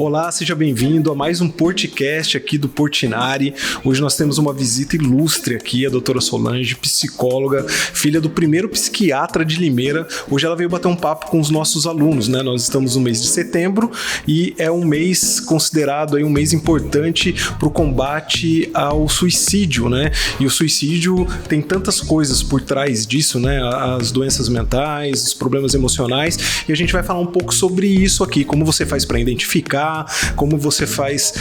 Olá, seja bem-vindo a mais um podcast aqui do Portinari. Hoje nós temos uma visita ilustre aqui, a doutora Solange, psicóloga, filha do primeiro psiquiatra de Limeira. Hoje ela veio bater um papo com os nossos alunos, né? Nós estamos no mês de setembro e é um mês considerado aí um mês importante para o combate ao suicídio, né? E o suicídio tem tantas coisas por trás disso, né? As doenças mentais, os problemas emocionais, e a gente vai falar um pouco sobre isso aqui, como você faz para identificar, como você faz,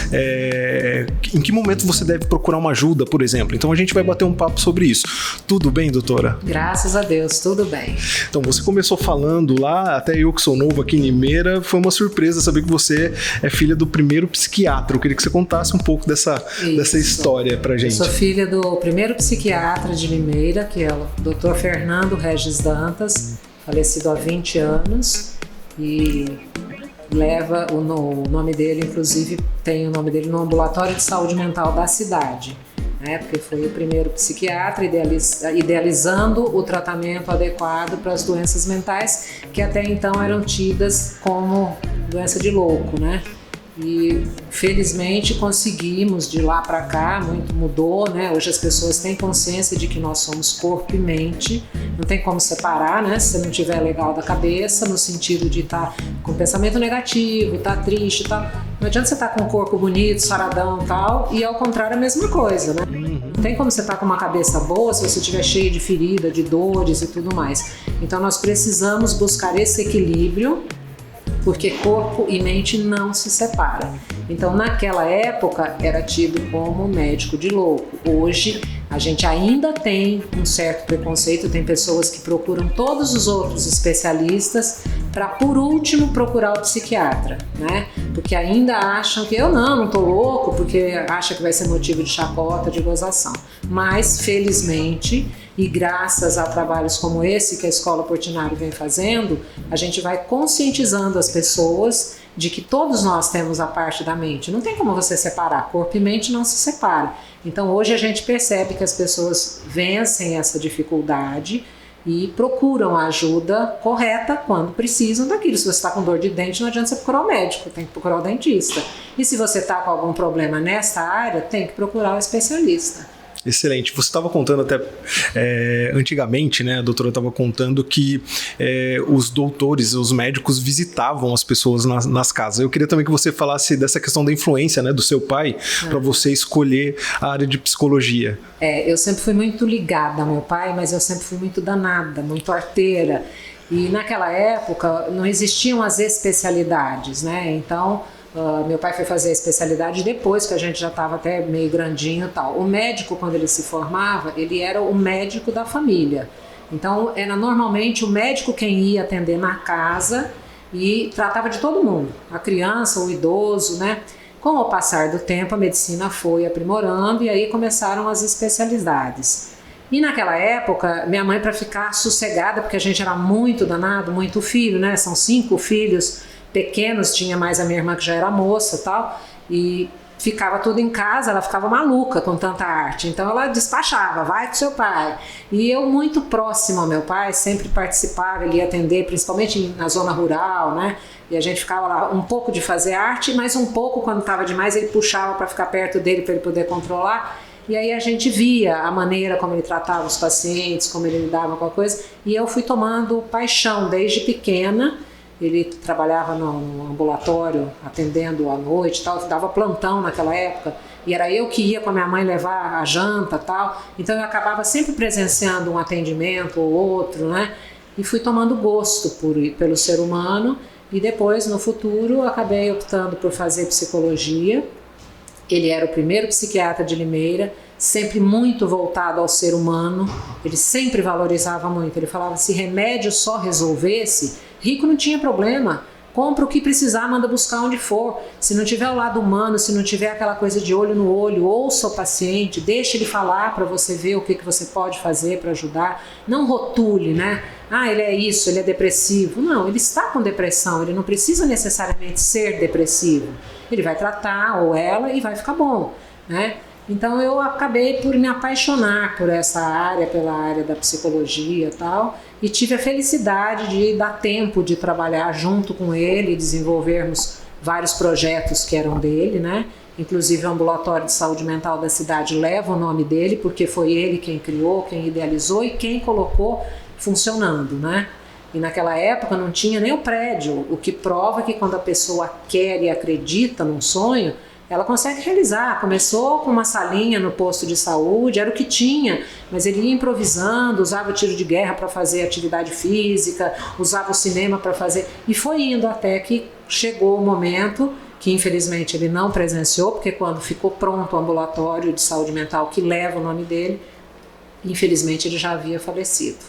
em que momento você deve procurar uma ajuda, por exemplo. Então a gente vai bater um papo sobre isso. Tudo bem, doutora? Graças a Deus, tudo bem. Então você começou falando lá, até eu que sou novo aqui em Limeira, foi uma surpresa saber que você é filha do primeiro psiquiatra. Eu queria que você contasse um pouco dessa história pra gente. Eu sou filha do primeiro psiquiatra de Limeira, que é o Dr. Fernando Regis Dantas, falecido há 20 anos, e leva o nome dele, inclusive tem o nome dele no ambulatório de saúde mental da cidade, né? Porque foi o primeiro psiquiatra idealizando o tratamento adequado para as doenças mentais que até então eram tidas como doença de louco, né? E felizmente conseguimos, de lá para cá, muito mudou, né? Hoje as pessoas têm consciência de que nós somos corpo e mente, não tem como separar, né? Se você não estiver legal da cabeça, no sentido de estar com pensamento negativo, estar triste e tal. Não adianta você estar com um corpo bonito, saradão e tal, e ao contrário a mesma coisa, né? Não tem como você estar com uma cabeça boa se você estiver cheio de ferida, de dores e tudo mais. Então nós precisamos buscar esse equilíbrio, porque corpo e mente não se separam. Então, naquela época, era tido como médico de louco. Hoje, a gente ainda tem um certo preconceito, tem pessoas que procuram todos os outros especialistas para, por último, procurar o psiquiatra, né? Porque ainda acham que eu não tô louco, porque acha que vai ser motivo de chacota, de gozação. Mas, felizmente, e graças a trabalhos como esse que a Escola Portinari vem fazendo, a gente vai conscientizando as pessoas de que todos nós temos a parte da mente. Não tem como você separar, corpo e mente não se separam. Então hoje a gente percebe que as pessoas vencem essa dificuldade e procuram a ajuda correta quando precisam daquilo. Se você está com dor de dente, não adianta você procurar o médico, tem que procurar o dentista. E se você está com algum problema nesta área, tem que procurar o especialista. Excelente. Você estava contando até antigamente, né? A doutora estava contando que os doutores, os médicos visitavam as pessoas nas casas. Eu queria também que você falasse dessa questão da influência, né, do seu pai para você escolher a área de psicologia. Eu sempre fui muito ligada ao meu pai, mas eu sempre fui muito danada, muito arteira. E naquela época não existiam as especialidades, né? Então meu pai foi fazer a especialidade depois que a gente já estava até meio grandinho e tal. O médico, quando ele se formava, ele era o médico da família. Então era normalmente o médico quem ia atender na casa e tratava de todo mundo, a criança, o idoso, né? Com o passar do tempo a medicina foi aprimorando e aí começaram as especialidades. E naquela época, minha mãe, para ficar sossegada, porque a gente era muito danado, muito filho, né? São 5 filhos pequenos, tinha mais a minha irmã que já era moça e tal, e ficava tudo em casa, ela ficava maluca com tanta arte, então ela despachava, vai com seu pai. E eu, muito próximo ao meu pai, sempre participava, ele ia atender, principalmente na zona rural, né? E a gente ficava lá um pouco de fazer arte, mas um pouco, quando estava demais, ele puxava para ficar perto dele, para ele poder controlar. E aí a gente via a maneira como ele tratava os pacientes, como ele lidava com a coisa, e eu fui tomando paixão desde pequena. Ele trabalhava no ambulatório, atendendo à noite e tal, dava plantão naquela época, e era eu que ia com a minha mãe levar a janta e tal, então eu acabava sempre presenciando um atendimento ou outro, né? E fui tomando gosto pelo ser humano, e depois, no futuro, acabei optando por fazer psicologia. Ele era o primeiro psiquiatra de Limeira, sempre muito voltado ao ser humano, ele sempre valorizava muito, ele falava, se remédio só resolvesse, rico não tinha problema, compra o que precisar, manda buscar onde for, se não tiver o lado humano, se não tiver aquela coisa de olho no olho, ouça o paciente, deixe ele falar para você ver o que você pode fazer para ajudar, não rotule, né? Ele é isso, ele é depressivo. Não, ele está com depressão, ele não precisa necessariamente ser depressivo, ele vai tratar, ou ela, e vai ficar bom, né? Então eu acabei por me apaixonar por essa área, pela área da psicologia e tal, e tive a felicidade de dar tempo de trabalhar junto com ele, desenvolvermos vários projetos que eram dele, né? Inclusive o ambulatório de saúde mental da cidade leva o nome dele, porque foi ele quem criou, quem idealizou e quem colocou funcionando, né? E naquela época não tinha nem o prédio, o que prova que quando a pessoa quer e acredita num sonho, ela consegue realizar. Começou com uma salinha no posto de saúde, era o que tinha, mas ele ia improvisando, usava tiro de guerra para fazer atividade física, usava o cinema para fazer, e foi indo até que chegou o momento que infelizmente ele não presenciou, porque quando ficou pronto o ambulatório de saúde mental que leva o nome dele, infelizmente ele já havia falecido.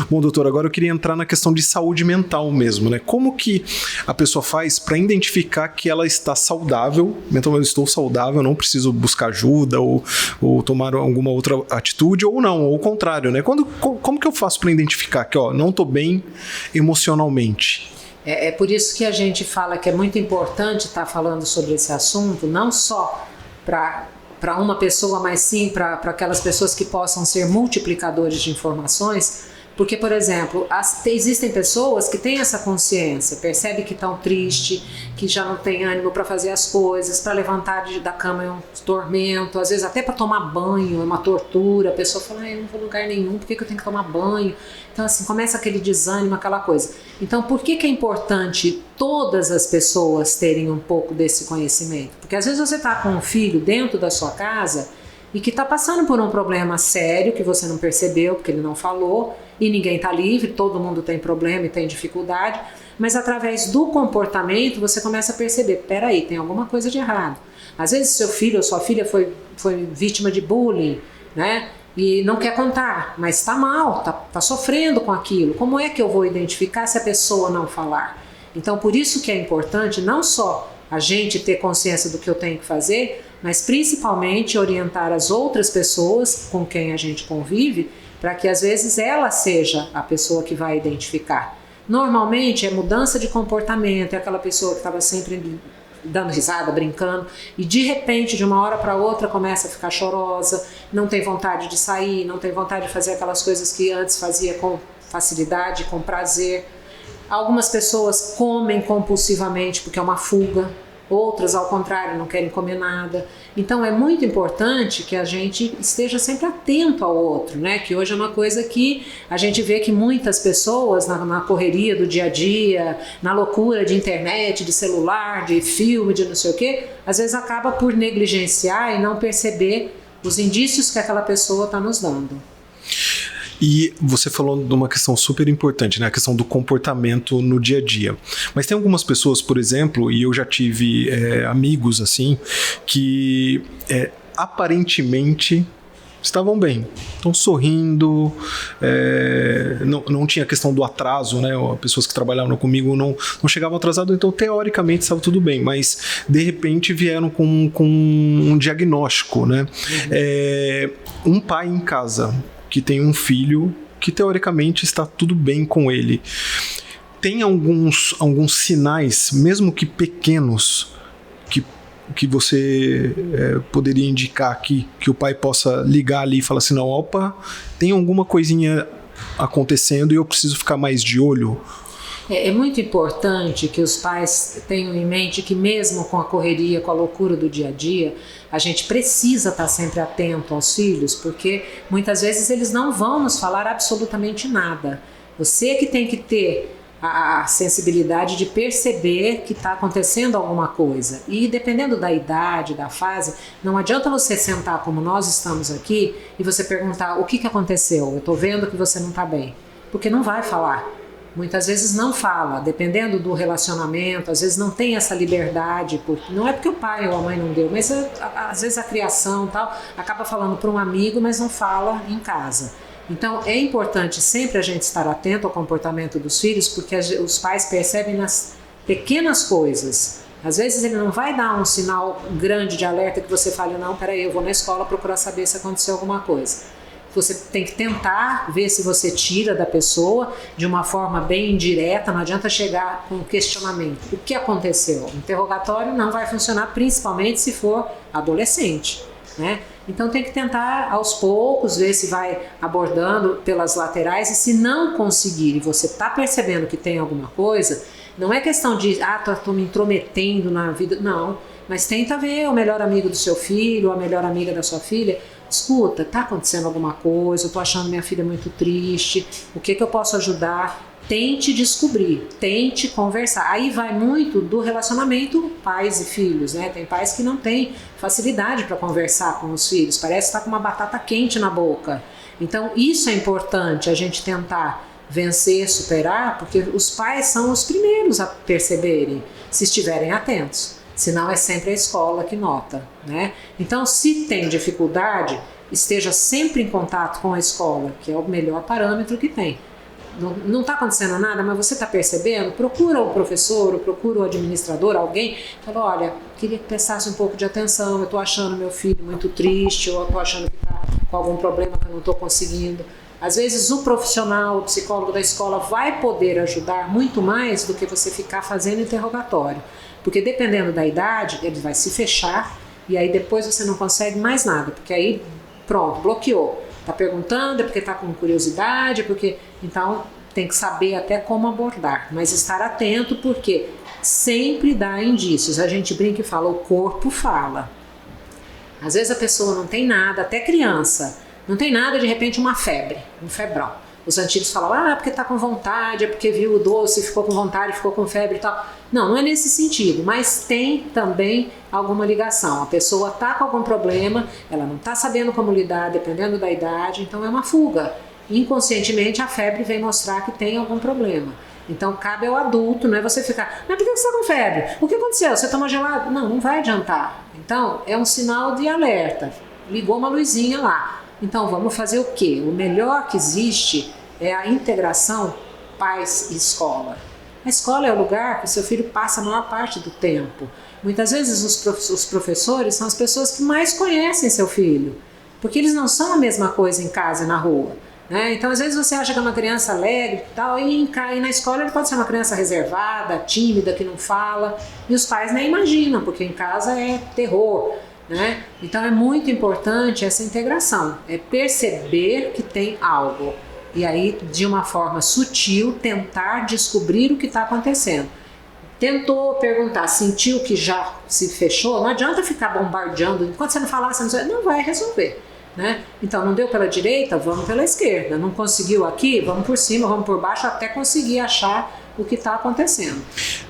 Bom, doutor, agora eu queria entrar na questão de saúde mental mesmo, né? Como que a pessoa faz para identificar que ela está saudável, mentalmente eu estou saudável, não preciso buscar ajuda ou tomar alguma outra atitude, ou não, ou o contrário, né? Como que eu faço para identificar que, não estou bem emocionalmente? É por isso que a gente fala que é muito importante estar falando sobre esse assunto, não só para uma pessoa, mas sim para aquelas pessoas que possam ser multiplicadores de informações, porque, por exemplo, existem pessoas que têm essa consciência, percebem que estão tristes, que já não tem ânimo para fazer as coisas, para levantar da cama é um tormento, às vezes até para tomar banho é uma tortura, a pessoa fala, eu não vou a lugar nenhum, por que eu tenho que tomar banho? Então, assim, começa aquele desânimo, aquela coisa. Então, por que é importante todas as pessoas terem um pouco desse conhecimento? Porque às vezes você está com um filho dentro da sua casa e que está passando por um problema sério que você não percebeu, porque ele não falou, e ninguém está livre, todo mundo tem problema e tem dificuldade, mas através do comportamento você começa a perceber, peraí, tem alguma coisa de errado. Às vezes seu filho ou sua filha foi vítima de bullying, né? E não quer contar, mas está mal, tá sofrendo com aquilo. Como é que eu vou identificar se a pessoa não falar? Então, por isso que é importante não só a gente ter consciência do que eu tenho que fazer, mas principalmente orientar as outras pessoas com quem a gente convive, para que às vezes ela seja a pessoa que vai identificar. Normalmente é mudança de comportamento, é aquela pessoa que estava sempre dando risada, brincando, e de repente, de uma hora para outra, começa a ficar chorosa, não tem vontade de sair, não tem vontade de fazer aquelas coisas que antes fazia com facilidade, com prazer. Algumas pessoas comem compulsivamente porque é uma fuga, outras, ao contrário, não querem comer nada. Então é muito importante que a gente esteja sempre atento ao outro, né? Que hoje é uma coisa que a gente vê que muitas pessoas na correria do dia a dia, na loucura de internet, de celular, de filme, de não sei o quê, às vezes acaba por negligenciar e não perceber os indícios que aquela pessoa está nos dando. E você falou de uma questão super importante, né? A questão do comportamento no dia a dia. Mas tem algumas pessoas, por exemplo, e eu já tive amigos assim, que aparentemente estavam bem, estão sorrindo, não tinha a questão do atraso, né? Pessoas que trabalhavam comigo não chegavam atrasadas, então teoricamente estava tudo bem, mas de repente vieram com um diagnóstico, né? Um pai em casa que tem um filho que teoricamente está tudo bem com ele. Tem alguns sinais, mesmo que pequenos, que você poderia indicar aqui, que o pai possa ligar ali e falar assim, não, opa, tem alguma coisinha acontecendo e eu preciso ficar mais de olho? É muito importante que os pais tenham em mente que mesmo com a correria, com a loucura do dia a dia, a gente precisa estar sempre atento aos filhos, porque muitas vezes eles não vão nos falar absolutamente nada. Você que tem que ter a sensibilidade de perceber que está acontecendo alguma coisa. E dependendo da idade, da fase, não adianta você sentar como nós estamos aqui e você perguntar o que aconteceu, eu estou vendo que você não está bem, porque não vai falar. Muitas vezes não fala, dependendo do relacionamento, às vezes não tem essa liberdade, não é porque o pai ou a mãe não deu, mas às vezes a criação tal, acaba falando para um amigo, mas não fala em casa. Então é importante sempre a gente estar atento ao comportamento dos filhos, porque os pais percebem nas pequenas coisas. Às vezes ele não vai dar um sinal grande de alerta que você fale, não, peraí, eu vou na escola procurar saber se aconteceu alguma coisa. Você tem que tentar ver se você tira da pessoa de uma forma bem indireta, não adianta chegar com um questionamento. O que aconteceu? O interrogatório não vai funcionar, principalmente se for adolescente, né? Então tem que tentar aos poucos ver se vai abordando pelas laterais e se não conseguir e você está percebendo que tem alguma coisa, Não é questão de, tô me intrometendo na vida, não. Mas tenta ver o melhor amigo do seu filho, ou a melhor amiga da sua filha. Escuta, tá acontecendo alguma coisa, eu tô achando minha filha muito triste, o que eu posso ajudar? Tente descobrir, tente conversar. Aí vai muito do relacionamento pais e filhos, né? Tem pais que não têm facilidade para conversar com os filhos, parece que tá com uma batata quente na boca. Então isso é importante, a gente tentar vencer, superar, porque os pais são os primeiros a perceberem, se estiverem atentos. Senão é sempre a escola que nota, né? Então, se tem dificuldade, esteja sempre em contato com a escola, que é o melhor parâmetro que tem. Não está acontecendo nada, mas você está percebendo? Procura o professor, ou procura o administrador, alguém, fala, olha, queria que prestasse um pouco de atenção, eu estou achando meu filho muito triste, ou eu estou achando que está com algum problema que eu não estou conseguindo. Às vezes o profissional, o psicólogo da escola vai poder ajudar muito mais do que você ficar fazendo interrogatório. Porque dependendo da idade, ele vai se fechar e aí depois você não consegue mais nada, porque aí pronto, bloqueou. Está perguntando, é porque está com curiosidade, porque então tem que saber até como abordar, mas estar atento porque sempre dá indícios. A gente brinca e fala, o corpo fala. Às vezes a pessoa não tem nada, até criança, não tem nada, de repente uma febre, um febrão. Os antigos falavam, porque está com vontade, é porque viu o doce, ficou com vontade, ficou com febre e tal. Não, não é nesse sentido, mas tem também alguma ligação. A pessoa está com algum problema, ela não está sabendo como lidar, dependendo da idade, então é uma fuga. Inconscientemente a febre vem mostrar que tem algum problema. Então cabe ao adulto, não é você ficar, mas por que você está com febre? O que aconteceu? Você tomou gelado? Não, não vai adiantar. Então é um sinal de alerta, ligou uma luzinha lá. Então vamos fazer o quê? O melhor que existe é a integração pais e escola. A escola é o lugar que o seu filho passa a maior parte do tempo. Muitas vezes os professores são as pessoas que mais conhecem seu filho, porque eles não são a mesma coisa em casa e na rua, né? Então às vezes você acha que é uma criança alegre e tal, e na escola ele pode ser uma criança reservada, tímida, que não fala, e os pais nem imaginam, porque em casa é terror. Né? Então é muito importante essa integração, é perceber que tem algo e aí de uma forma sutil tentar descobrir o que está acontecendo. Tentou perguntar, sentiu que já se fechou, não adianta ficar bombardeando, enquanto você não falar, você não vai resolver. Né? Então não deu pela direita, vamos pela esquerda, não conseguiu aqui, vamos por cima, vamos por baixo até conseguir achar o que está acontecendo.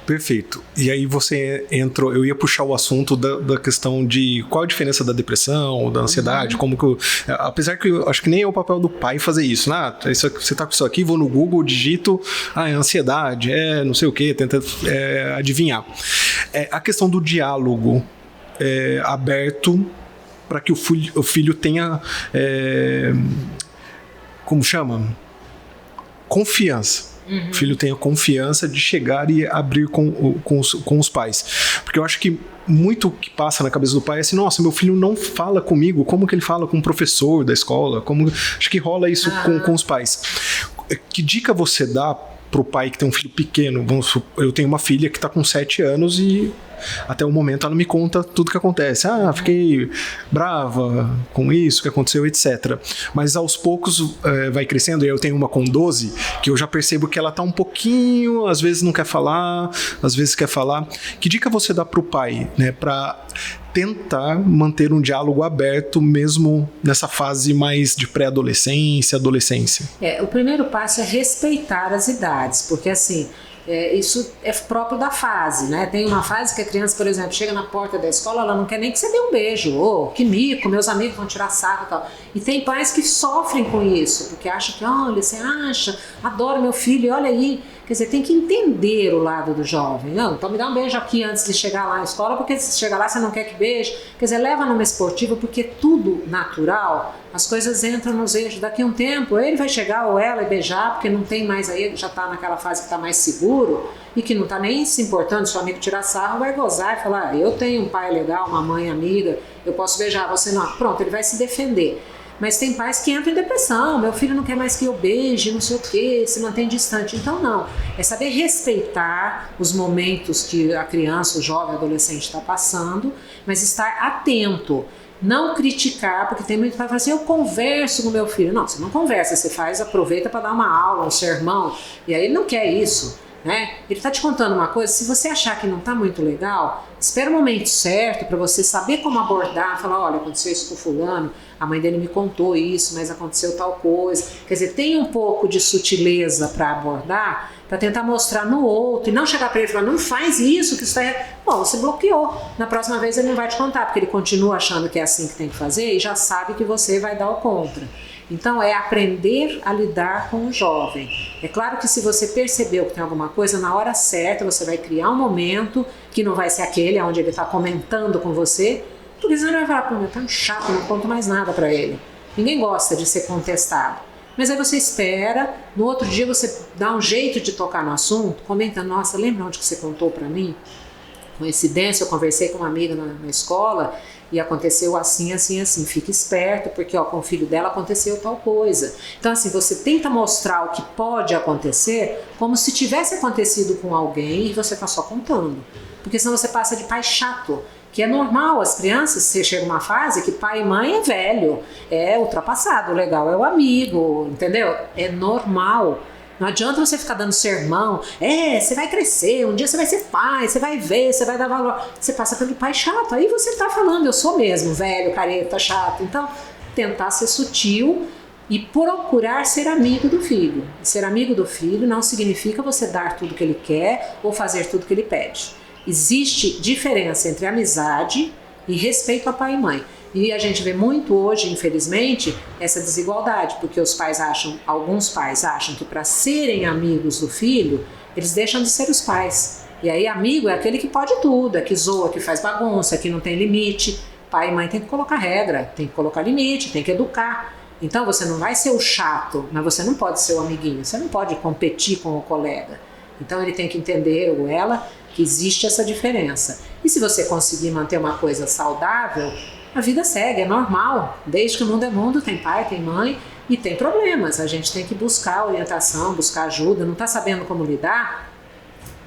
Perfeito. E aí você entrou, eu ia puxar o assunto da questão de qual a diferença da depressão, da ansiedade, como que apesar que eu acho que nem é o papel do pai fazer isso, né? Você tá com isso aqui, vou no Google, digito, é ansiedade, não sei o que, tenta adivinhar. A questão do diálogo aberto para que o filho tenha, como chama? Confiança. O filho tenha confiança de chegar e abrir com os pais. Porque eu acho que muito que passa na cabeça do pai é assim, nossa, meu filho não fala comigo, como que ele fala com o professor da escola? Acho que rola isso com os pais. Que dica você dá pro pai que tem um filho pequeno? Eu tenho uma filha que está com 7 anos e até o momento ela me conta tudo que acontece. Fiquei brava com isso que aconteceu, etc. Mas aos poucos vai crescendo. Eu tenho uma com 12 que eu já percebo que ela tá um pouquinho, às vezes não quer falar, às vezes quer falar. Que dica você dá pro pai, né, para tentar manter um diálogo aberto mesmo nessa fase mais de pré-adolescência, adolescência? O primeiro passo é respeitar as idades, porque assim, isso é próprio da fase, né? Tem uma fase que a criança, por exemplo, chega na porta da escola, ela não quer nem que você dê um beijo, que mico, meus amigos vão tirar sarro e tal. E tem pais que sofrem com isso, porque acham que, olha, você acha, adoro meu filho, olha aí. Quer dizer, tem que entender o lado do jovem. Não, então me dá um beijo aqui antes de chegar lá na escola, porque se chegar lá você não quer que beije. Quer dizer, leva numa esportiva, porque tudo natural, as coisas entram nos eixos. Daqui a um tempo, ele vai chegar ou ela e beijar, porque não tem mais aí, ele já está naquela fase que está mais seguro e que não está nem se importando, se o amigo tirar sarro, vai gozar e falar, eu tenho um pai legal, uma mãe amiga, eu posso beijar, você não. Pronto, ele vai se defender. Mas tem pais que entram em depressão, meu filho não quer mais que eu beije, não sei o que, se mantém distante. Então não, é saber respeitar os momentos que a criança, o jovem, o adolescente está passando, mas estar atento, não criticar, porque tem muito pai que fala assim, eu converso com meu filho. Não, você não conversa, você aproveita para dar uma aula, um sermão, e aí ele não quer isso. né? Ele está te contando uma coisa, se você achar que não está muito legal, espera o momento certo para você saber como abordar, falar, olha, aconteceu isso com o fulano, a mãe dele me contou isso, mas aconteceu tal coisa. Quer dizer, tem um pouco de sutileza para abordar, para tentar mostrar no outro, e não chegar para ele e falar, não faz isso, que isso é... Bom, você bloqueou. Na próxima vez ele não vai te contar, porque ele continua achando que é assim que tem que fazer e já sabe que você vai dar o contra. Então é aprender a lidar com o jovem. É claro que se você percebeu que tem alguma coisa, na hora certa você vai criar um momento que não vai ser aquele onde ele está comentando com você, porque senão ele vai falar, pô, meu, tá um chato, não conto mais nada para ele. Ninguém gosta de ser contestado. Mas aí você espera, no outro dia você dá um jeito de tocar no assunto, comentando, nossa, lembra onde que você contou para mim? Coincidência, eu conversei com uma amiga na escola e aconteceu assim, assim, assim. Fica esperto, porque ó, com o filho dela aconteceu tal coisa. Então, assim, você tenta mostrar o que pode acontecer como se tivesse acontecido com alguém e você está só contando. Porque senão você passa de pai chato, que é normal. As crianças, você chega numa fase que pai e mãe é velho, é ultrapassado, o legal é o amigo, entendeu? É normal. Não adianta você ficar dando sermão, você vai crescer, um dia você vai ser pai, você vai ver, você vai dar valor. Você passa pelo pai chato, aí você tá falando, eu sou mesmo, velho, careta, chato. Então, tentar ser sutil e procurar ser amigo do filho. Ser amigo do filho não significa você dar tudo que ele quer ou fazer tudo que ele pede. Existe diferença entre amizade e respeito a pai e mãe. E a gente vê muito hoje, infelizmente, essa desigualdade, porque alguns pais acham que para serem amigos do filho, eles deixam de ser os pais. E aí amigo é aquele que pode tudo, é que zoa, que faz bagunça, que não tem limite. Pai e mãe tem que colocar regra, tem que colocar limite, tem que educar. Então você não vai ser o chato, mas você não pode ser o amiguinho, você não pode competir com o colega. Então ele tem que entender, ou ela, que existe essa diferença. E se você conseguir manter uma coisa saudável, a vida segue, é normal. Desde que o mundo é mundo, tem pai, tem mãe e tem problemas. A gente tem que buscar orientação, buscar ajuda. Não está sabendo como lidar?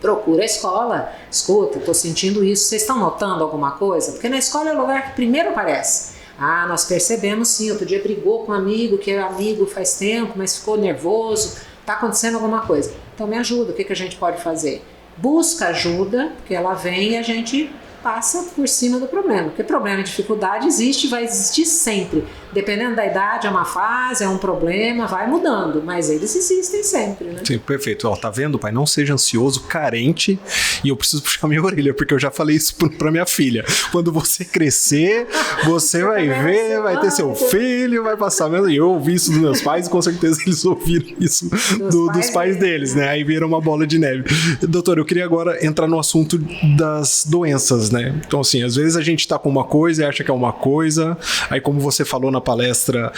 Procura a escola. Escuta, estou sentindo isso. Vocês estão notando alguma coisa? Porque na escola é o lugar que primeiro aparece. Ah, nós percebemos sim, outro dia brigou com um amigo, que é amigo faz tempo, mas ficou nervoso. Está acontecendo alguma coisa. Então me ajuda, o que a gente pode fazer? Busca ajuda, porque ela vem e a gente passa por cima do problema, porque problema e dificuldade existe e vai existir sempre. Dependendo da idade, é uma fase, é um problema, vai mudando, mas eles existem sempre, né? Sim, perfeito. Ó, tá vendo, pai? Não seja ansioso, carente, e eu preciso puxar minha orelha, porque eu já falei isso pra minha filha. Quando você crescer, você vai ver, vai ter seu filho, vai passar mesmo. E eu ouvi isso dos meus pais e com certeza eles ouviram isso dos pais deles, né? Aí vira uma bola de neve. Doutor, eu queria agora entrar no assunto das doenças, né? Então, assim, às vezes a gente tá com uma coisa e acha que é uma coisa, aí como você falou na palestra,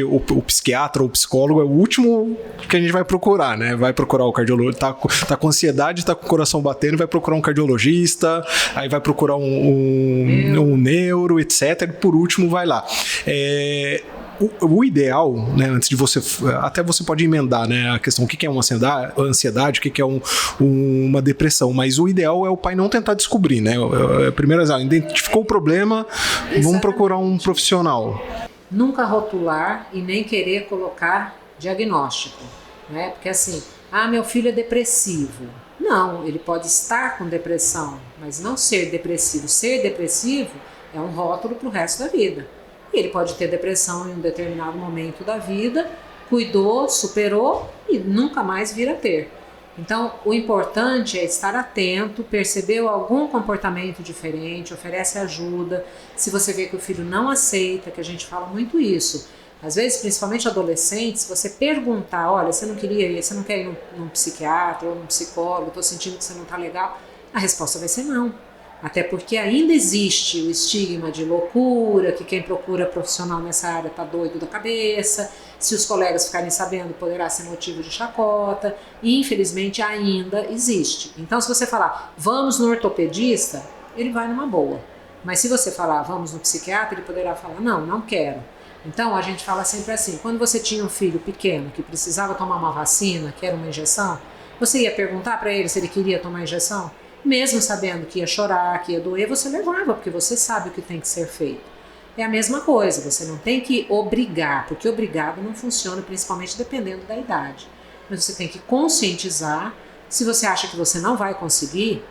o psiquiatra ou o psicólogo é o último que a gente vai procurar, né? Vai procurar o cardiologista, tá com ansiedade, tá com o coração batendo, vai procurar um cardiologista, aí vai procurar um neuro, etc. E por último vai lá. O ideal, né, antes de você, até você pode emendar, né, a questão, o que é uma ansiedade, o que é uma depressão, mas o ideal é o pai não tentar descobrir, né, primeiro, identificou o problema, vamos procurar um profissional. Nunca rotular e nem querer colocar diagnóstico, né, porque assim, meu filho é depressivo. Não, ele pode estar com depressão, mas não ser depressivo. Ser depressivo é um rótulo para o resto da vida. Ele pode ter depressão em um determinado momento da vida, cuidou, superou e nunca mais vir a ter. Então, o importante é estar atento, percebeu algum comportamento diferente, oferece ajuda. Se você vê que o filho não aceita, que a gente fala muito isso, às vezes, principalmente adolescentes, se você perguntar, olha, você não quer ir num psiquiatra ou num psicólogo, estou sentindo que você não está legal, a resposta vai ser não. Até porque ainda existe o estigma de loucura, que quem procura profissional nessa área está doido da cabeça, se os colegas ficarem sabendo poderá ser motivo de chacota, e infelizmente ainda existe. Então se você falar, vamos no ortopedista, ele vai numa boa. Mas se você falar, vamos no psiquiatra, ele poderá falar, não quero. Então a gente fala sempre assim, quando você tinha um filho pequeno que precisava tomar uma vacina, que era uma injeção, você ia perguntar para ele se ele queria tomar injeção? Mesmo sabendo que ia chorar, que ia doer, você levava, porque você sabe o que tem que ser feito. É a mesma coisa, você não tem que obrigar, porque obrigado não funciona, principalmente dependendo da idade. Mas você tem que conscientizar, Se você acha que você não vai conseguir,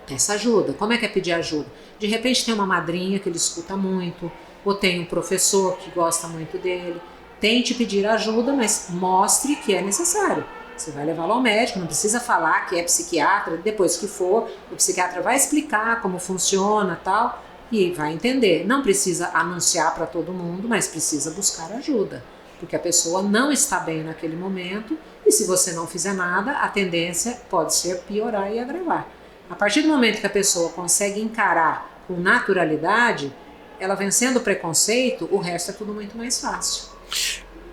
peça ajuda. Como é que é pedir ajuda? De repente tem uma madrinha que ele escuta muito, ou tem um professor que gosta muito dele. Tente pedir ajuda, mas mostre que é necessário. Você vai levá-lo ao médico, não precisa falar que é psiquiatra. Depois que for, o psiquiatra vai explicar como funciona, tal, e vai entender. Não precisa anunciar para todo mundo, mas precisa buscar ajuda, porque a pessoa não está bem naquele momento, e se você não fizer nada, a tendência pode ser piorar e agravar. A partir do momento que a pessoa consegue encarar com naturalidade, ela vencendo o preconceito, o resto é tudo muito mais fácil.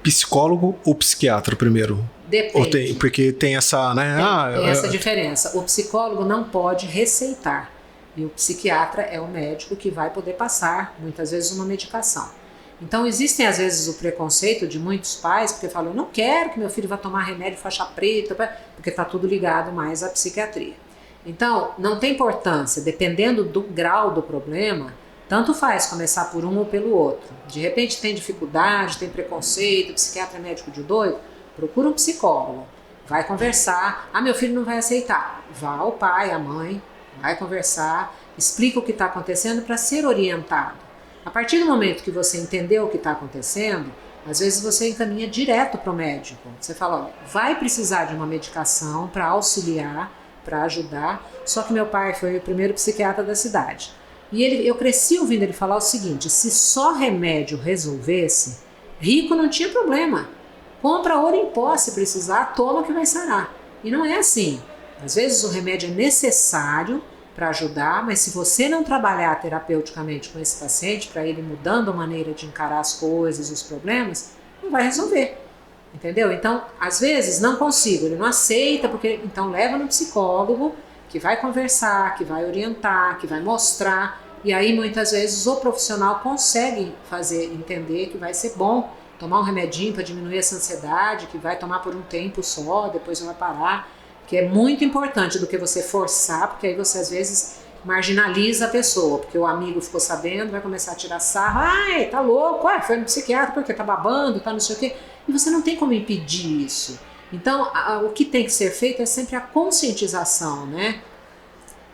Psicólogo ou psiquiatra primeiro? Depende. Porque tem essa, né? Tem essa diferença. O psicólogo não pode receitar, e o psiquiatra é o médico que vai poder passar, muitas vezes, uma medicação. Então, existem às vezes o preconceito de muitos pais, porque falam, eu não quero que meu filho vá tomar remédio faixa preta, porque está tudo ligado mais à psiquiatria. Então, não tem importância, dependendo do grau do problema, tanto faz começar por um ou pelo outro. De repente tem dificuldade, tem preconceito, o psiquiatra é médico de doido, procura um psicólogo, vai conversar. Meu filho não vai aceitar. Vá ao pai, à mãe, vai conversar, explica o que está acontecendo para ser orientado. A partir do momento que você entendeu o que está acontecendo, às vezes você encaminha direto para o médico. Você fala, olha, vai precisar de uma medicação para auxiliar, para ajudar, só que meu pai foi o primeiro psiquiatra da cidade. E eu cresci ouvindo ele falar o seguinte, se só remédio resolvesse, rico não tinha problema. Compra ouro em pó se precisar, toma que vai sarar. E não é assim. Às vezes o remédio é necessário para ajudar, mas se você não trabalhar terapeuticamente com esse paciente, para ele mudando a maneira de encarar as coisas, os problemas, não vai resolver. Entendeu? Então, às vezes, não consigo, ele não aceita, porque então leva no psicólogo, que vai conversar, que vai orientar, que vai mostrar, e aí muitas vezes o profissional consegue fazer entender que vai ser bom tomar um remedinho para diminuir essa ansiedade, que vai tomar por um tempo só, depois vai parar, que é muito importante do que você forçar, porque aí você às vezes marginaliza a pessoa, porque o amigo ficou sabendo, vai começar a tirar sarro, ai, tá louco, foi no psiquiatra porque tá babando, tá não sei o quê, e você não tem como impedir isso. Então, o que tem que ser feito é sempre a conscientização, né?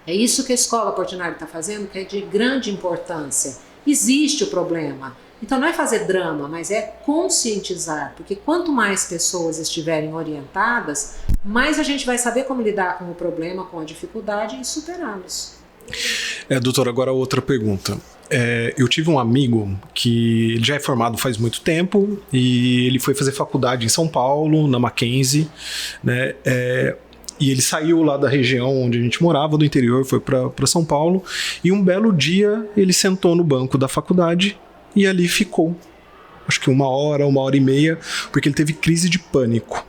É isso que a Escola Portinari está fazendo, que é de grande importância. Existe o problema. Então, não é fazer drama, mas é conscientizar, porque quanto mais pessoas estiverem orientadas, mais a gente vai saber como lidar com o problema, com a dificuldade e superá-los. Doutor, agora outra pergunta. Eu tive um amigo que ele já é formado faz muito tempo e ele foi fazer faculdade em São Paulo, na Mackenzie, né? E ele saiu lá da região onde a gente morava, do interior, foi para São Paulo, e um belo dia ele sentou no banco da faculdade e ali ficou, acho que 1 hora, 1 hora e meia, porque ele teve crise de pânico.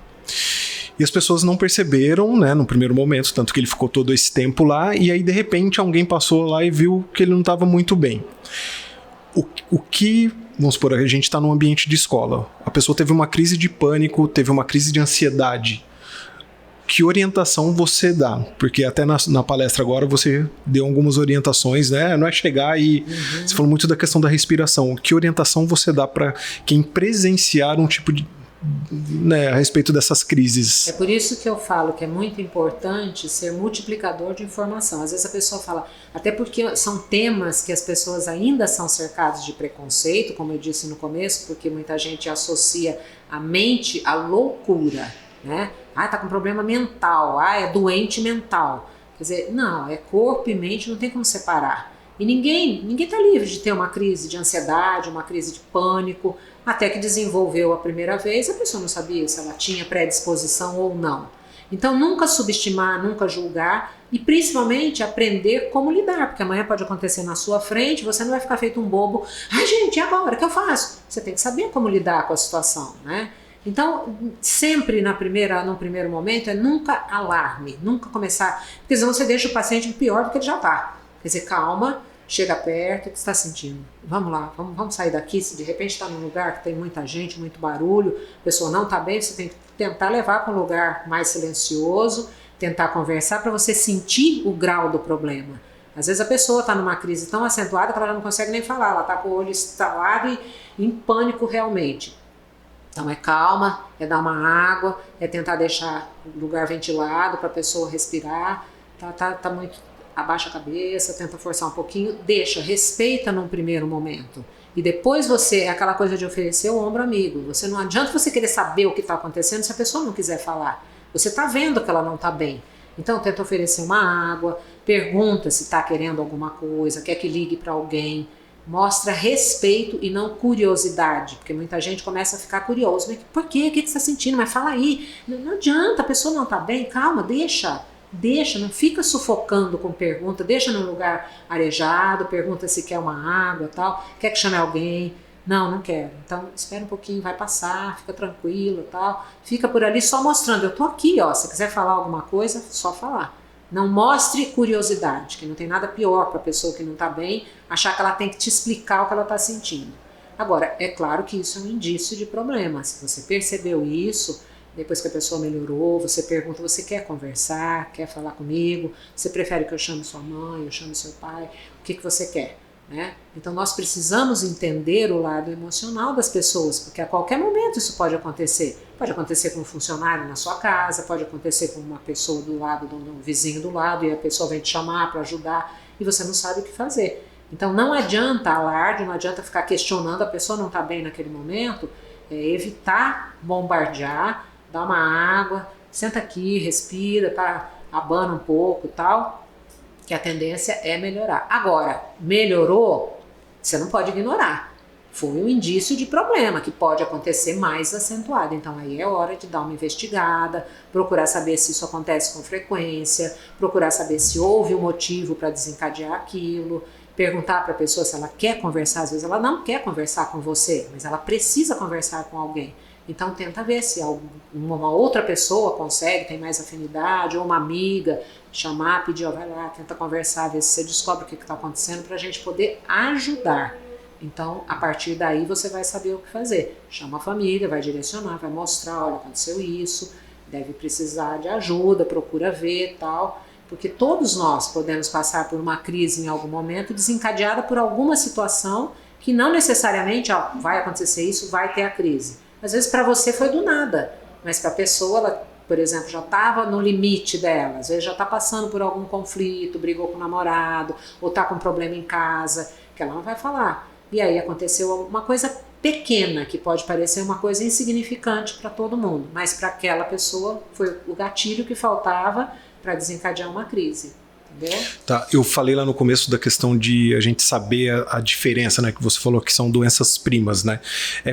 E as pessoas não perceberam, né, no primeiro momento, tanto que ele ficou todo esse tempo lá, e aí de repente alguém passou lá e viu que ele não estava muito bem. O que, vamos supor, a gente está num ambiente de escola, a pessoa teve uma crise de pânico, teve uma crise de ansiedade. Que orientação você dá? Porque até na palestra agora você deu algumas orientações, né? Não é chegar e... Você falou muito da questão da respiração. Que orientação você dá para quem presenciar um tipo de... né, a respeito dessas crises? É por isso que eu falo que é muito importante ser multiplicador de informação. Às vezes a pessoa fala... Até porque são temas que as pessoas ainda são cercadas de preconceito, como eu disse no começo, porque muita gente associa a mente à loucura, né? Tá com problema mental, é doente mental. Quer dizer, não, é corpo e mente, não tem como separar. E ninguém tá livre de ter uma crise de ansiedade, uma crise de pânico, até que desenvolveu a primeira vez, a pessoa não sabia se ela tinha predisposição ou não. Então, nunca subestimar, nunca julgar e principalmente aprender como lidar, porque amanhã pode acontecer na sua frente, você não vai ficar feito um bobo. Gente, e agora? O que eu faço? Você tem que saber como lidar com a situação, né? Então, sempre no primeiro momento, nunca alarme, nunca começar, porque senão você deixa o paciente pior do que ele já está. Quer dizer, calma, chega perto, o que você está sentindo? Vamos lá, vamos sair daqui, se de repente está num lugar que tem muita gente, muito barulho, a pessoa não está bem, você tem que tentar levar para um lugar mais silencioso, tentar conversar para você sentir o grau do problema. Às vezes a pessoa está numa crise tão acentuada que ela já não consegue nem falar, ela está com o olho estalado e em pânico realmente. Então é calma, é dar uma água, é tentar deixar o lugar ventilado para a pessoa respirar, tá muito, abaixa a cabeça, tenta forçar um pouquinho, deixa, respeita num primeiro momento. E depois é aquela coisa de oferecer o ombro amigo. Você não adianta você querer saber o que está acontecendo se a pessoa não quiser falar. Você está vendo que ela não está bem. Então tenta oferecer uma água, pergunta se está querendo alguma coisa, quer que ligue para alguém. Mostra respeito e não curiosidade, porque muita gente começa a ficar curioso. Mas por quê? O que você está sentindo? Mas fala aí. Não adianta, a pessoa não está bem, calma, deixa, não fica sufocando com pergunta, deixa num lugar arejado, pergunta se quer uma água tal, quer que chame alguém. Não quero. Então espera um pouquinho, vai passar, fica tranquilo tal. Fica por ali só mostrando, eu tô aqui, ó. Se quiser falar alguma coisa, só falar. Não mostre curiosidade, que não tem nada pior para a pessoa que não está bem, achar que ela tem que te explicar o que ela está sentindo. Agora, é claro que isso é um indício de problema. Se você percebeu isso, depois que a pessoa melhorou, você pergunta, você quer conversar, quer falar comigo? Você prefere que eu chame sua mãe, eu chame seu pai? O que você quer? Né? Então nós precisamos entender o lado emocional das pessoas, porque a qualquer momento isso pode acontecer. Pode acontecer com um funcionário na sua casa, pode acontecer com uma pessoa do lado, um vizinho do lado, e a pessoa vem te chamar para ajudar e você não sabe o que fazer. Então não adianta alarde, não adianta ficar questionando, a pessoa não está bem naquele momento, evitar bombardear, dar uma água, senta aqui, respira, tá, abana um pouco e tal, que a tendência é melhorar. Agora, melhorou, você não pode ignorar. Foi um indício de problema que pode acontecer mais acentuado. Então aí é hora de dar uma investigada, procurar saber se isso acontece com frequência, procurar saber se houve um motivo para desencadear aquilo, perguntar para a pessoa se ela quer conversar. Às vezes ela não quer conversar com você, mas ela precisa conversar com alguém. Então tenta ver se uma outra pessoa consegue, tem mais afinidade, ou uma amiga, chamar, pedir, ó, vai lá, tenta conversar, ver se você descobre o que está acontecendo para a gente poder ajudar. Então, a partir daí você vai saber o que fazer. Chama a família, vai direcionar, vai mostrar, olha, aconteceu isso, deve precisar de ajuda, procura ver, tal, porque todos nós podemos passar por uma crise em algum momento desencadeada por alguma situação que não necessariamente, ó, vai acontecer isso, vai ter a crise. Às vezes para você foi do nada, mas para a pessoa, ela, por exemplo, já estava no limite dela, às vezes já está passando por algum conflito, brigou com o namorado, ou está com um problema em casa, que ela não vai falar. E aí aconteceu uma coisa pequena, que pode parecer uma coisa insignificante para todo mundo, mas para aquela pessoa foi o gatilho que faltava para desencadear uma crise. Entendeu? Tá, eu falei lá no começo da questão de a gente saber a diferença, né, que você falou que são doenças primas, né?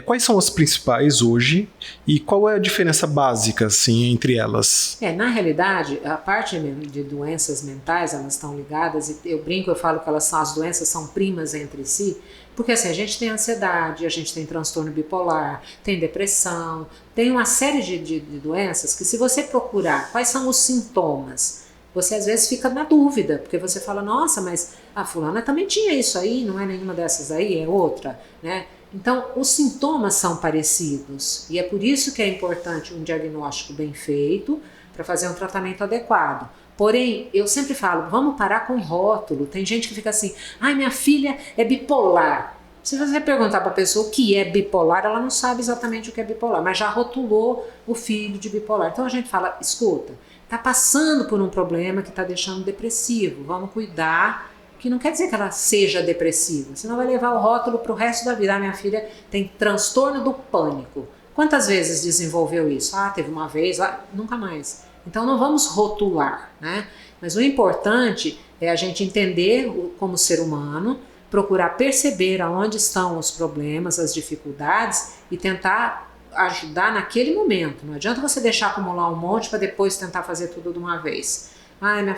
Quais são as principais hoje e qual é a diferença básica, assim, entre elas? Na realidade, a parte de doenças mentais, elas estão ligadas, e eu brinco, eu falo que as doenças são primas entre si, porque assim, a gente tem ansiedade, a gente tem transtorno bipolar, tem depressão, tem uma série de doenças que se você procurar quais são os sintomas, você às vezes fica na dúvida, porque você fala, nossa, mas a fulana também tinha isso aí, não é nenhuma dessas aí, é outra, né? Então, os sintomas são parecidos e é por isso que é importante um diagnóstico bem feito para fazer um tratamento adequado. Porém, eu sempre falo, vamos parar com rótulo. Tem gente que fica assim, ai, minha filha é bipolar. Se você perguntar para a pessoa o que é bipolar, ela não sabe exatamente o que é bipolar, mas já rotulou o filho de bipolar. Então a gente fala, escuta, está passando por um problema que está deixando depressivo, vamos cuidar, que não quer dizer que ela seja depressiva, senão vai levar o rótulo para o resto da vida. Minha filha tem transtorno do pânico. Quantas vezes desenvolveu isso? Teve uma vez, nunca mais. Então não vamos rotular, né? Mas o importante é a gente entender como ser humano, procurar perceber aonde estão os problemas, as dificuldades e tentar ajudar naquele momento. Não adianta você deixar acumular um monte para depois tentar fazer tudo de uma vez.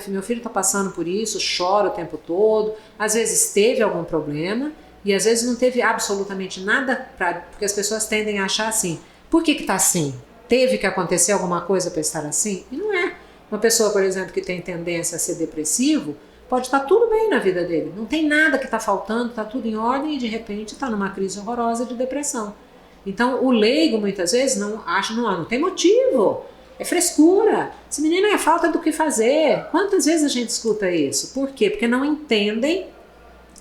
Meu filho está passando por isso, chora o tempo todo, às vezes teve algum problema e às vezes não teve absolutamente nada, porque as pessoas tendem a achar assim, por que está assim? Teve que acontecer alguma coisa para estar assim? E não é. Uma pessoa, por exemplo, que tem tendência a ser depressivo, pode estar tudo bem na vida dele, não tem nada que está faltando, está tudo em ordem e de repente está numa crise horrorosa de depressão. Então o leigo muitas vezes não tem motivo, é frescura, esse menino é falta do que fazer. Quantas vezes a gente escuta isso? Por quê? Porque não entendem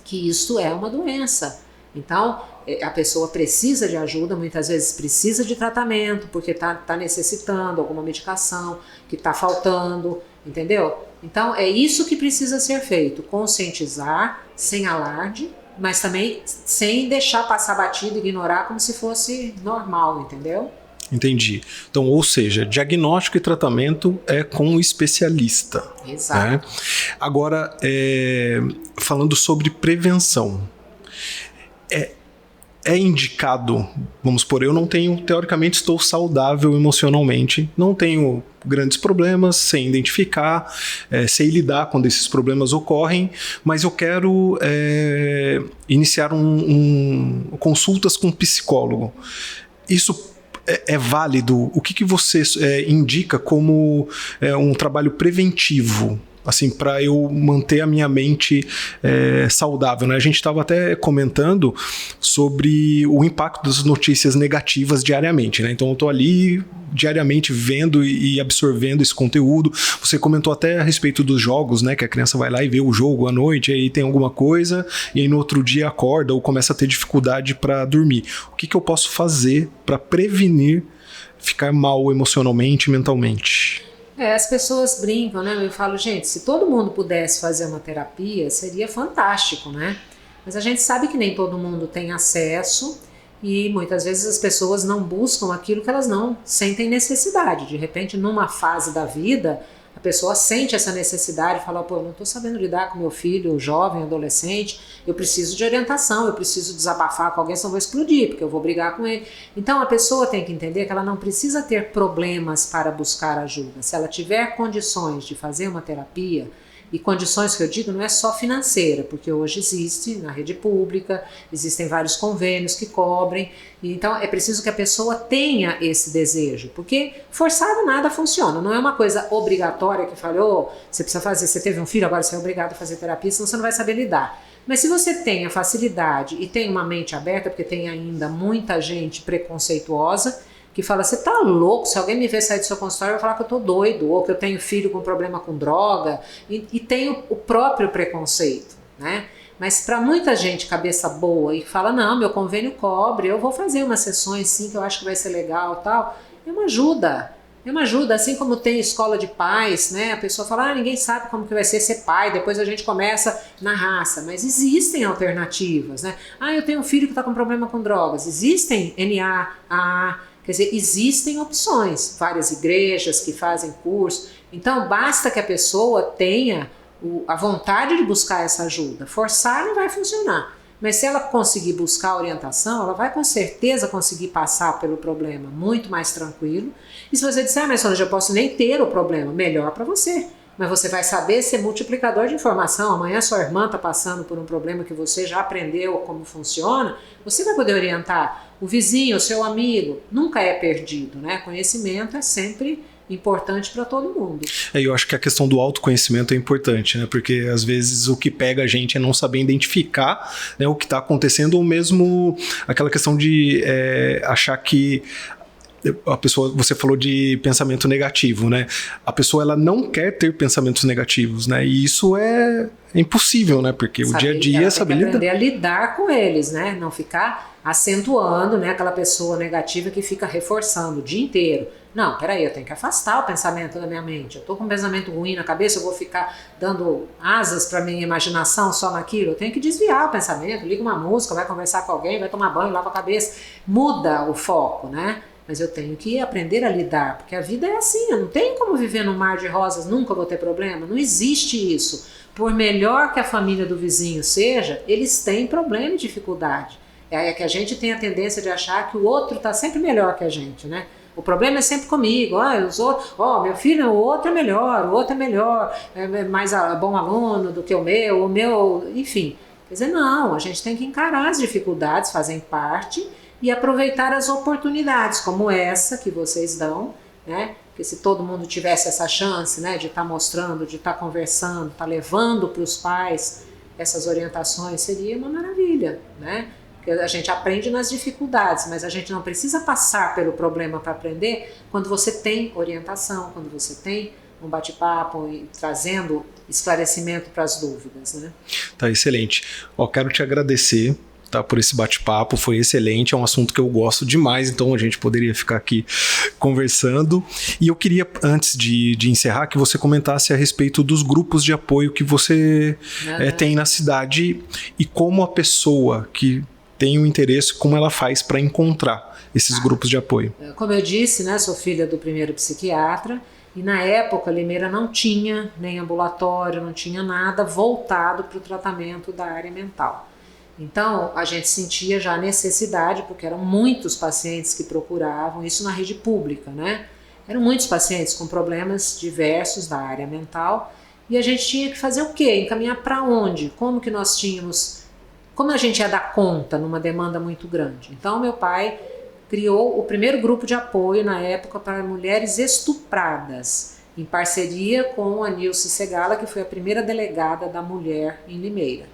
que isso é uma doença. Então, a pessoa precisa de ajuda, muitas vezes precisa de tratamento, porque tá necessitando alguma medicação, que está faltando, entendeu? Então, é isso que precisa ser feito, conscientizar, sem alarde, mas também sem deixar passar batido, ignorar como se fosse normal, entendeu? Entendi. Então, ou seja, diagnóstico e tratamento é com o especialista. Exato. Né? Agora, falando sobre prevenção, é indicado, vamos supor, eu não tenho, teoricamente estou saudável emocionalmente, não tenho grandes problemas, sei identificar, sei lidar quando esses problemas ocorrem, mas eu quero iniciar consultas com um psicólogo. Isso é válido? O que você indica como um trabalho preventivo? Assim, para eu manter a minha mente saudável, né? A gente estava até comentando sobre o impacto das notícias negativas diariamente, né? Então eu estou ali diariamente vendo e absorvendo esse conteúdo. Você comentou até a respeito dos jogos, né? Que a criança vai lá e vê o jogo à noite, aí tem alguma coisa, e aí no outro dia acorda ou começa a ter dificuldade para dormir. O que eu posso fazer para prevenir ficar mal emocionalmente e mentalmente? As pessoas brincam, né? Eu falo, gente, se todo mundo pudesse fazer uma terapia, seria fantástico, né? Mas a gente sabe que nem todo mundo tem acesso e muitas vezes as pessoas não buscam aquilo que elas não sentem necessidade. De repente, numa fase da vida, a pessoa sente essa necessidade e fala, pô, eu não estou sabendo lidar com meu filho, jovem, adolescente, eu preciso de orientação, eu preciso desabafar com alguém, senão eu vou explodir, porque eu vou brigar com ele. Então a pessoa tem que entender que ela não precisa ter problemas para buscar ajuda. Se ela tiver condições de fazer uma terapia, e condições que eu digo não é só financeira, porque hoje existe na rede pública, existem vários convênios que cobrem, então é preciso que a pessoa tenha esse desejo, porque forçado nada funciona, não é uma coisa obrigatória que falou, você precisa fazer, você teve um filho, agora você é obrigado a fazer terapia, senão você não vai saber lidar. Mas se você tem a facilidade e tem uma mente aberta, porque tem ainda muita gente preconceituosa, que fala, você tá louco, se alguém me ver sair do seu consultório, vai falar que eu tô doido, ou que eu tenho filho com problema com droga, e tem o próprio preconceito, né? Mas para muita gente cabeça boa e fala, não, meu convênio cobre, eu vou fazer umas sessões sim, que eu acho que vai ser legal, tal, é uma ajuda, assim como tem escola de pais, né? A pessoa fala, ninguém sabe como que vai ser pai, depois a gente começa na raça, mas existem alternativas, né? Eu tenho um filho que tá com problema com drogas, existem NA, AA, quer dizer, existem opções, várias igrejas que fazem curso, então basta que a pessoa tenha a vontade de buscar essa ajuda, forçar não vai funcionar, mas se ela conseguir buscar orientação, ela vai com certeza conseguir passar pelo problema muito mais tranquilo, e se você disser, mas Solange, eu posso nem ter o problema, melhor para você, mas você vai saber ser multiplicador de informação, amanhã sua irmã está passando por um problema que você já aprendeu como funciona, você vai poder orientar o vizinho, o seu amigo, nunca é perdido, né? Conhecimento é sempre importante para todo mundo. Eu acho que a questão do autoconhecimento é importante, né? Porque às vezes o que pega a gente é não saber identificar, né, o que está acontecendo, ou mesmo aquela questão de achar que a pessoa, você falou de pensamento negativo, né? A pessoa ela não quer ter pensamentos negativos, né? E isso é impossível, né? Porque o dia a dia é saber aprender a lidar com eles, né? Não ficar acentuando, né? Aquela pessoa negativa que fica reforçando o dia inteiro. Não, peraí, eu tenho que afastar o pensamento da minha mente. Eu tô com um pensamento ruim na cabeça, eu vou ficar dando asas para minha imaginação só naquilo. Eu tenho que desviar o pensamento, liga uma música, vai conversar com alguém, vai tomar banho, lava a cabeça, muda o foco, né? Mas eu tenho que aprender a lidar, porque a vida é assim, eu não tenho como viver num mar de rosas, nunca vou ter problema, não existe isso. Por melhor que a família do vizinho seja, eles têm problema e dificuldade. É que a gente tem a tendência de achar que o outro está sempre melhor que a gente, né? O problema é sempre comigo, meu filho, o outro é melhor, é mais bom aluno do que o meu, enfim. Quer dizer, não, a gente tem que encarar as dificuldades, fazem parte, e aproveitar as oportunidades como essa que vocês dão, né? Porque se todo mundo tivesse essa chance, né, de estar mostrando, de estar conversando, estar levando para os pais essas orientações, seria uma maravilha, né? Porque a gente aprende nas dificuldades, mas a gente não precisa passar pelo problema para aprender quando você tem orientação, quando você tem um bate-papo e trazendo esclarecimento para as dúvidas, né? Tá, excelente. Quero te agradecer. tá, por esse bate-papo, foi excelente, é um assunto que eu gosto demais, então a gente poderia ficar aqui conversando. E eu queria, antes de encerrar, que você comentasse a respeito dos grupos de apoio que você tem na cidade e como a pessoa que tem um interesse, como ela faz para encontrar esses grupos de apoio. Como eu disse, né, sou filha do primeiro psiquiatra, e na época Limeira não tinha nem ambulatório, não tinha nada voltado para o tratamento da área mental. Então a gente sentia já a necessidade, porque eram muitos pacientes que procuravam, isso na rede pública, né? Eram muitos pacientes com problemas diversos da área mental, e a gente tinha que fazer o quê? Encaminhar para onde? Como que nós tínhamos... Como a gente ia dar conta numa demanda muito grande? Então meu pai criou o primeiro grupo de apoio na época para mulheres estupradas, em parceria com a Nilce Segala, que foi a primeira delegada da mulher em Limeira.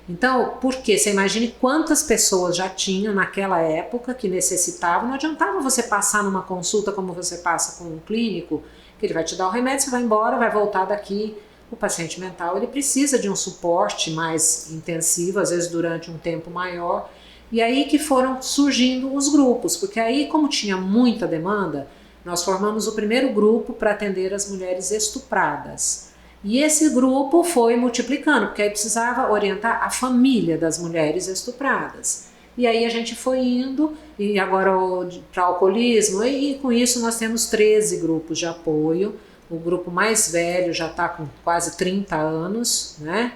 Então, porque você imagine quantas pessoas já tinham naquela época que necessitavam, não adiantava você passar numa consulta como você passa com um clínico, que ele vai te dar o remédio, você vai embora, vai voltar daqui. O paciente mental, ele precisa de um suporte mais intensivo, às vezes durante um tempo maior, e aí que foram surgindo os grupos, porque aí, como tinha muita demanda, nós formamos o primeiro grupo para atender as mulheres estupradas. E esse grupo foi multiplicando, porque aí precisava orientar a família das mulheres estupradas. E aí a gente foi indo, e agora para alcoolismo, e com isso nós temos 13 grupos de apoio. O grupo mais velho já está com quase 30 anos, né?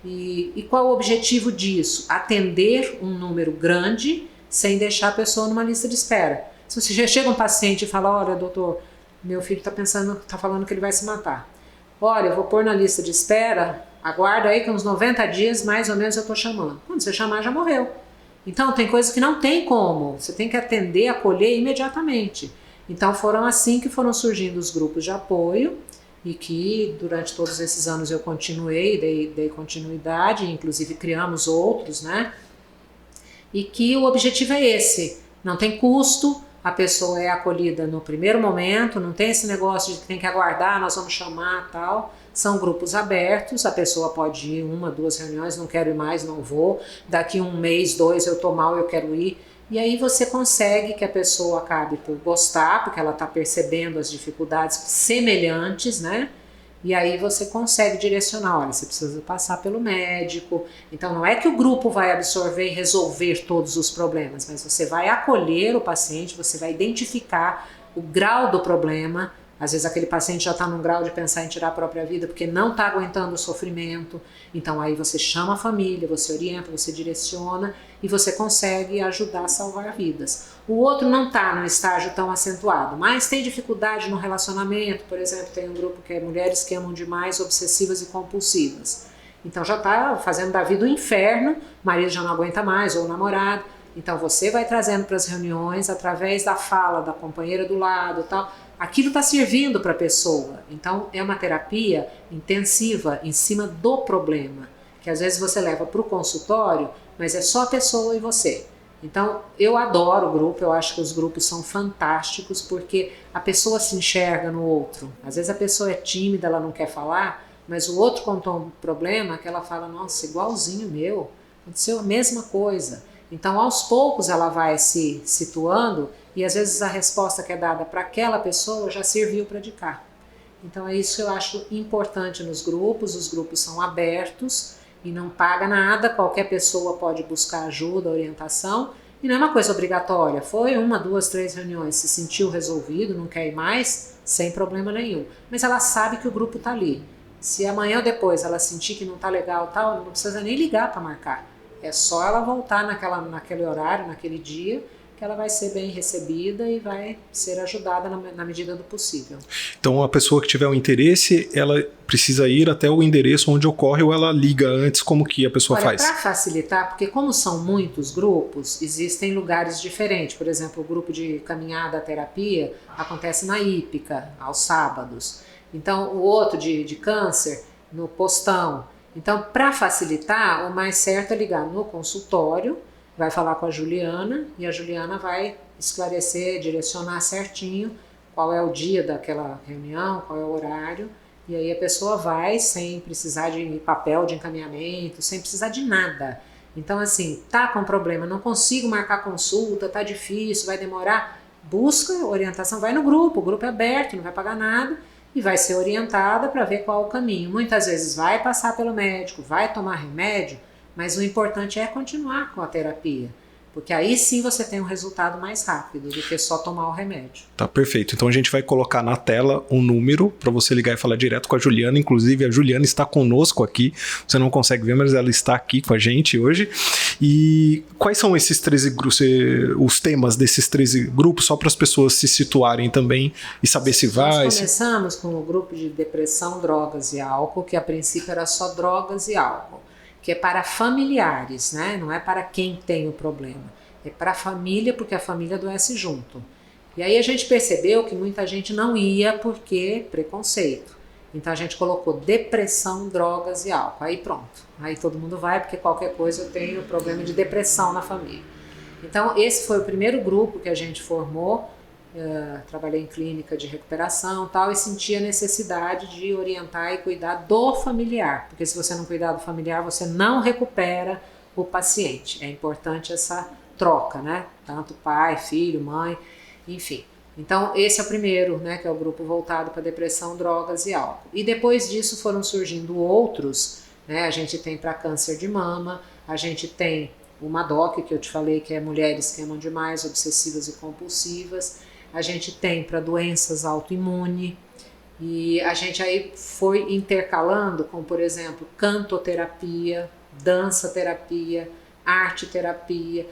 E qual o objetivo disso? Atender um número grande sem deixar a pessoa numa lista de espera. Se você já chega um paciente e fala, olha, doutor, meu filho está falando que ele vai se matar. Olha, eu vou pôr na lista de espera, aguarda aí que uns 90 dias mais ou menos eu estou chamando. Quando você chamar, já morreu. Então tem coisas que não tem como, você tem que atender, acolher imediatamente. Então foram assim que foram surgindo os grupos de apoio e que durante todos esses anos eu continuei, dei continuidade, inclusive criamos outros, né? E que o objetivo é esse, não tem custo, a pessoa é acolhida no primeiro momento, não tem esse negócio de que tem que aguardar, nós vamos chamar tal. São grupos abertos, a pessoa pode ir 1, 2 reuniões, não quero ir mais, não vou, daqui 1 mês, 2 eu tô mal, eu quero ir. E aí você consegue que a pessoa acabe por gostar, porque ela está percebendo as dificuldades semelhantes, né? E aí você consegue direcionar, olha, você precisa passar pelo médico. Então não é que o grupo vai absorver e resolver todos os problemas, mas você vai acolher o paciente, você vai identificar o grau do problema. Às vezes aquele paciente já está num grau de pensar em tirar a própria vida porque não está aguentando o sofrimento. Então aí você chama a família, você orienta, você direciona e você consegue ajudar a salvar vidas. O outro não está num estágio tão acentuado, mas tem dificuldade no relacionamento. Por exemplo, tem um grupo que é mulheres que amam demais, obsessivas e compulsivas. Então já está fazendo da vida um inferno, o marido já não aguenta mais, ou o namorado. Então você vai trazendo para as reuniões, através da fala da companheira do lado e tal, aquilo está servindo para a pessoa. Então é uma terapia intensiva em cima do problema, que às vezes você leva para o consultório, mas é só a pessoa e você. Então eu adoro o grupo, eu acho que os grupos são fantásticos porque a pessoa se enxerga no outro. Às vezes a pessoa é tímida, ela não quer falar, mas o outro contou um problema que ela fala, nossa, igualzinho o meu, aconteceu a mesma coisa. Então aos poucos ela vai se situando e às vezes a resposta que é dada para aquela pessoa já serviu para de cá. Então é isso que eu acho importante nos grupos, os grupos são abertos e não paga nada, qualquer pessoa pode buscar ajuda, orientação, e não é uma coisa obrigatória, foi 1, 2, 3 reuniões, se sentiu resolvido, não quer ir mais, sem problema nenhum. Mas ela sabe que o grupo está ali. Se amanhã ou depois ela sentir que não está legal, tal, não precisa nem ligar para marcar. É só ela voltar naquele horário, naquele dia, que ela vai ser bem recebida e vai ser ajudada na medida do possível. Então a pessoa que tiver um interesse, ela precisa ir até o endereço onde ocorre ou ela liga antes, como que a pessoa faz? Para facilitar, porque como são muitos grupos, existem lugares diferentes. Por exemplo, o grupo de caminhada terapia acontece na Hípica, aos sábados. Então o outro de câncer, no Postão. Então para facilitar, o mais certo é ligar no consultório, vai falar com a Juliana e a Juliana vai esclarecer, direcionar certinho qual é o dia daquela reunião, qual é o horário, e aí a pessoa vai sem precisar de papel de encaminhamento, sem precisar de nada. Então, assim, tá com problema, não consigo marcar consulta, tá difícil, vai demorar, busca orientação, vai no grupo, o grupo é aberto, não vai pagar nada e vai ser orientada para ver qual é o caminho. Muitas vezes vai passar pelo médico, vai tomar remédio, mas o importante é continuar com a terapia. Porque aí sim você tem um resultado mais rápido do que só tomar o remédio. Tá, perfeito. Então a gente vai colocar na tela um número para você ligar e falar direto com a Juliana. Inclusive a Juliana está conosco aqui. Você não consegue ver, mas ela está aqui com a gente hoje. E quais são esses 13 grupos, os temas desses 13 grupos, só para as pessoas se situarem também e saber se vai... Nós começamos com o grupo de depressão, drogas e álcool, que a princípio era só drogas e álcool, que é para familiares, né? Não é para quem tem o problema, é para a família, porque a família adoece junto. E aí a gente percebeu que muita gente não ia porque preconceito. Então a gente colocou depressão, drogas e álcool. Aí pronto, aí todo mundo vai porque qualquer coisa eu tenho problema de depressão na família. Então esse foi o primeiro grupo que a gente formou. Trabalhei em clínica de recuperação tal, e senti a necessidade de orientar e cuidar do familiar, porque se você não cuidar do familiar, você não recupera o paciente. É importante essa troca, né? Tanto pai, filho, mãe, enfim. Então esse é o primeiro, né, que é o grupo voltado para depressão, drogas e álcool. E depois disso foram surgindo outros, né? A gente tem para câncer de mama, a gente tem o MADOC, que eu te falei, que é mulheres que amam demais, obsessivas e compulsivas. A gente tem para doenças autoimunes, e a gente aí foi intercalando com, por exemplo, cantoterapia, dança-terapia, arte-terapia,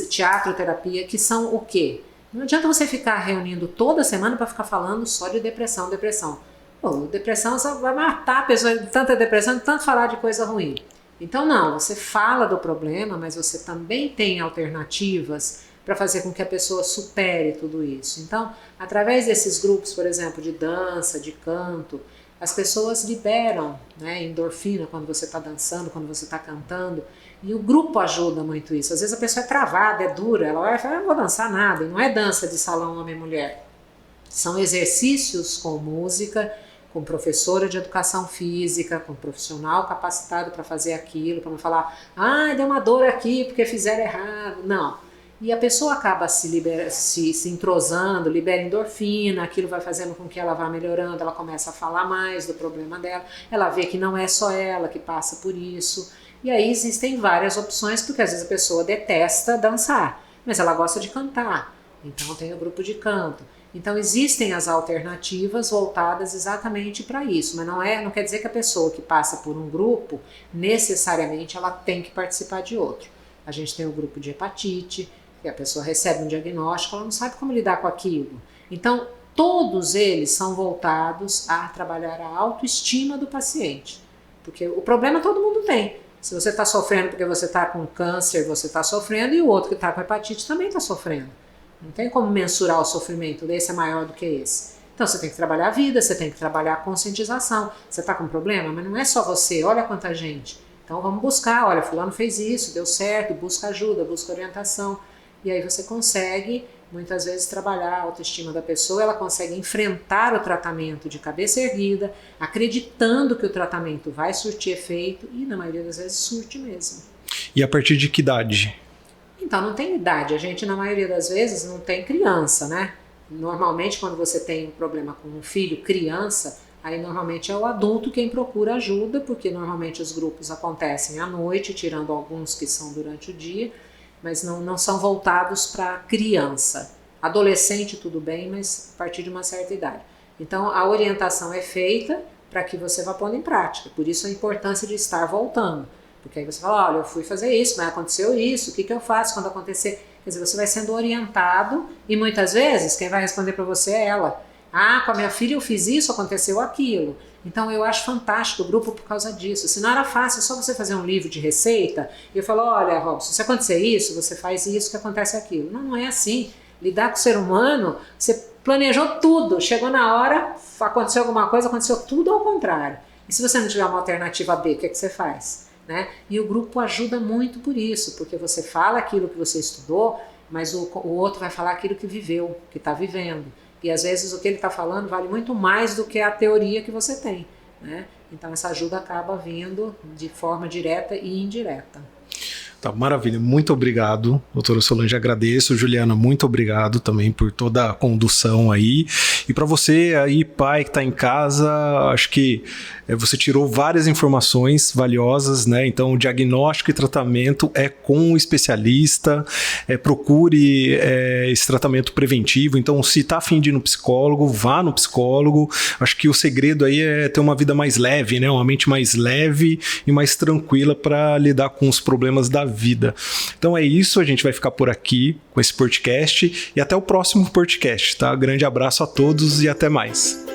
teatro-terapia, que são o quê? Não adianta você ficar reunindo toda semana para ficar falando só de depressão. Pô, depressão só vai matar a pessoa de tanta depressão, de tanto falar de coisa ruim. Então não, você fala do problema, mas você também tem alternativas para fazer com que a pessoa supere tudo isso. Então, através desses grupos, por exemplo, de dança, de canto, as pessoas liberam, né, endorfina quando você está dançando, quando você está cantando, e o grupo ajuda muito isso. Às vezes a pessoa é travada, é dura, ela vai falar, eu não vou dançar nada, e não é dança de salão homem e mulher. São exercícios com música, com professora de educação física, com profissional capacitado para fazer aquilo, para não falar, deu uma dor aqui porque fizeram errado. Não. E a pessoa acaba se entrosando, libera endorfina, aquilo vai fazendo com que ela vá melhorando, ela começa a falar mais do problema dela, ela vê que não é só ela que passa por isso. E aí existem várias opções, porque às vezes a pessoa detesta dançar, mas ela gosta de cantar, então tem o grupo de canto. Então existem as alternativas voltadas exatamente para isso, mas não quer dizer que a pessoa que passa por um grupo, necessariamente ela tem que participar de outro. A gente tem o grupo de hepatite, que a pessoa recebe um diagnóstico, ela não sabe como lidar com aquilo. Então, todos eles são voltados a trabalhar a autoestima do paciente. Porque o problema todo mundo tem. Se você está sofrendo porque você está com câncer, você está sofrendo, e o outro que está com hepatite também está sofrendo. Não tem como mensurar o sofrimento desse é maior do que esse. Então você tem que trabalhar a vida, você tem que trabalhar a conscientização. Você está com problema, mas não é só você, olha quanta gente. Então vamos buscar, olha, fulano fez isso, deu certo, busca ajuda, busca orientação. E aí você consegue, muitas vezes, trabalhar a autoestima da pessoa, ela consegue enfrentar o tratamento de cabeça erguida, acreditando que o tratamento vai surtir efeito, e na maioria das vezes surte mesmo. E a partir de que idade? Então não tem idade, a gente na maioria das vezes não tem criança, né? Normalmente quando você tem um problema com um filho criança, aí normalmente é o adulto quem procura ajuda, porque normalmente os grupos acontecem à noite, tirando alguns que são durante o dia, mas não são voltados para criança. Adolescente tudo bem, mas a partir de uma certa idade. Então a orientação é feita para que você vá pondo em prática, por isso a importância de estar voltando. Porque aí você fala, olha, eu fui fazer isso, mas aconteceu isso, o que eu faço quando acontecer? Quer dizer, você vai sendo orientado e muitas vezes quem vai responder para você é ela. Com a minha filha eu fiz isso, aconteceu aquilo. Então eu acho fantástico o grupo por causa disso. Se não era fácil, é só você fazer um livro de receita e eu falo, olha, Robson, se acontecer isso, você faz isso que acontece aquilo. Não é assim. Lidar com o ser humano, você planejou tudo, chegou na hora, aconteceu alguma coisa, aconteceu tudo ao contrário. E se você não tiver uma alternativa B, o que você faz? Né? E o grupo ajuda muito por isso, porque você fala aquilo que você estudou, mas o outro vai falar aquilo que viveu, que está vivendo. E às vezes o que ele está falando vale muito mais do que a teoria que você tem, né? Então essa ajuda acaba vindo de forma direta e indireta. Tá, maravilha. Muito obrigado, doutora Solange, agradeço. Juliana, muito obrigado também por toda a condução aí. E para você aí, pai que está em casa, acho que você tirou várias informações valiosas, né? Então, diagnóstico e tratamento é com o especialista, procure esse tratamento preventivo. Então, se está a fim de ir no psicólogo, vá no psicólogo. Acho que o segredo aí é ter uma vida mais leve, né? Uma mente mais leve e mais tranquila para lidar com os problemas da vida. Então é isso, a gente vai ficar por aqui com esse podcast e até o próximo podcast, tá? Grande abraço a todos e até mais.